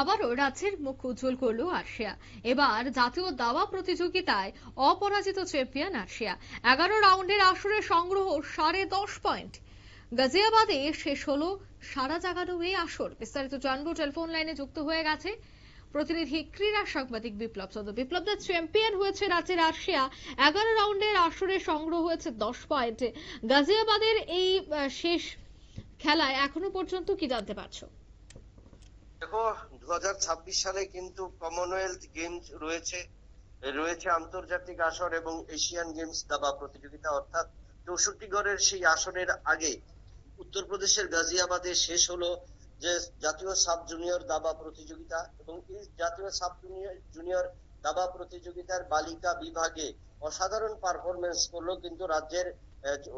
আবারও রাজ্যের মুখ উজ্জ্বল করল আর্শিয়া। এবার জাতীয় দাবা প্রতিযোগিতায় অপরাজিত চ্যাম্পিয়ন আর্শিয়া। 11 রাউন্ডের আসরে সংগ্রহ 10.5 পয়েন্ট। গাজিয়াবাদে শেষ হলো সারা জাগানো এই আসর। বিস্তারিত জানবো, টেলিফোন লাইনে যুক্ত হয়ে গেছে প্রতিনিধি ক্রীড়া সাংবাদিক বিপ্লব চন্দ্র। বিপ্লব, চ্যাম্পিয়ন হয়েছে রাজ্যের আর্শিয়া। 11 রাউন্ডের আসরে সংগ্রহ হয়েছে 10 পয়েন্ট। গাজিয়াবাদের এই শেষ খেলায় এখনো পর্যন্ত কি জানতে পারছো? দেখো, 2026 সালে কিন্তু কমনওয়েলথ গেমস রয়েছে আন্তর্জাতিক আসর এবং এশিয়ান গেমস দাবা প্রতিযোগিতা, অর্থাৎ 64 গড়ের সেই আসরের আগে উত্তরপ্রদেশের গাজিয়াবাদে শেষ হলো যে জাতীয় সাব জুনিয়র দাবা প্রতিযোগিতা। এবং এই জাতীয় সাব জুনিয়র দাবা প্রতিযোগিতার বালিকা বিভাগে অসাধারণ পারফরমেন্স করলো কিন্তু রাজ্যের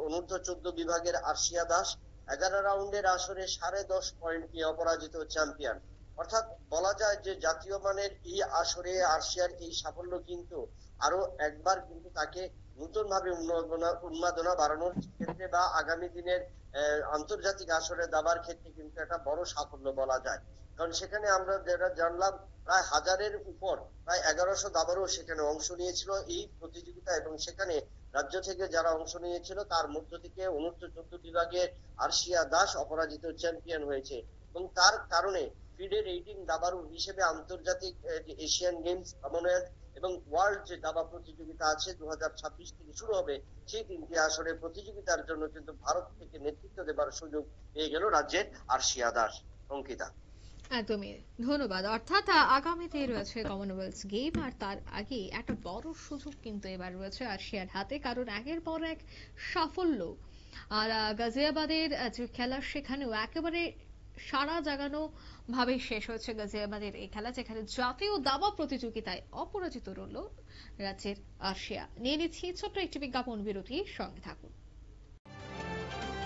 অনূর্ধ্ব 14 বিভাগের আর্শিয়া দাস। 11 রাউন্ডের আসরে 10.5 পয়েন্ট নিয়ে অপরাজিত চ্যাম্পিয়ন। অর্থাৎ বলা যায় যে জাতীয় মানের এই আসরে আর্শিয়ার এই সাফল্য কিন্তু আরো একবার কিন্তু তাকে নতুন ভাবে উন্মাদনা বাড়ানোর ক্ষেত্রে বা আগামী দিনের আন্তর্জাতিক আসরে দাবার ক্ষেত্রে কিন্তু একটা বড় সাফল্য বলা যায়। কারণ সেখানে আমরা যেটা জানলাম, প্রায় 1000-এর উপর, প্রায় 1100 দাবারও সেখানে অংশ নিয়েছিল এই প্রতিযোগিতা। এবং সেখানে রাজ্য থেকে যারা অংশ নিয়েছিল তার মধ্য থেকে অনূর্ধ্ব 14 বিভাগে আর্শিয়া দাস অপরাজিত চ্যাম্পিয়ন হয়েছে। এবং তার কারণে ফিডে রেটিং দাবারু হিসেবে আন্তর্জাতিক এশিয়ান গেমস, কমনওয়েলথ এবং ওয়ার্ল্ড যে দাবা প্রতিযোগিতা আছে 2026 থেকে শুরু হবে, সেই 3টি আসরে প্রতিযোগিতার জন্য কিন্তু ভারত থেকে নেতৃত্ব দেবার সুযোগ পেয়ে গেল রাজ্যের আর্শিয়া দাস। অঙ্কিতা, একদমই ধন্যবাদ। অর্থাৎ আগামীতে রয়েছে কমনওয়েলথ গেম, আর তার আগে একটা বড় সুযোগ কিন্তু এবার রয়েছে আর্শিয়ার হাতে, কারণ একের পর এক সাফল্য। আর গাজিয়াবাদের যে খেলা, সেখানেও একেবারে সারা জাগানো ভাবে শেষ হয়েছে গাজিয়াবাদের এই খেলা, যেখানে জাতীয় দাবা প্রতিযোগিতায় অপরাজিত রইল রাজ্যের আর্শিয়া। নিয়ে নিচ্ছি ছোট্ট একটি বিজ্ঞাপন বিরতি, সঙ্গে থাকুন।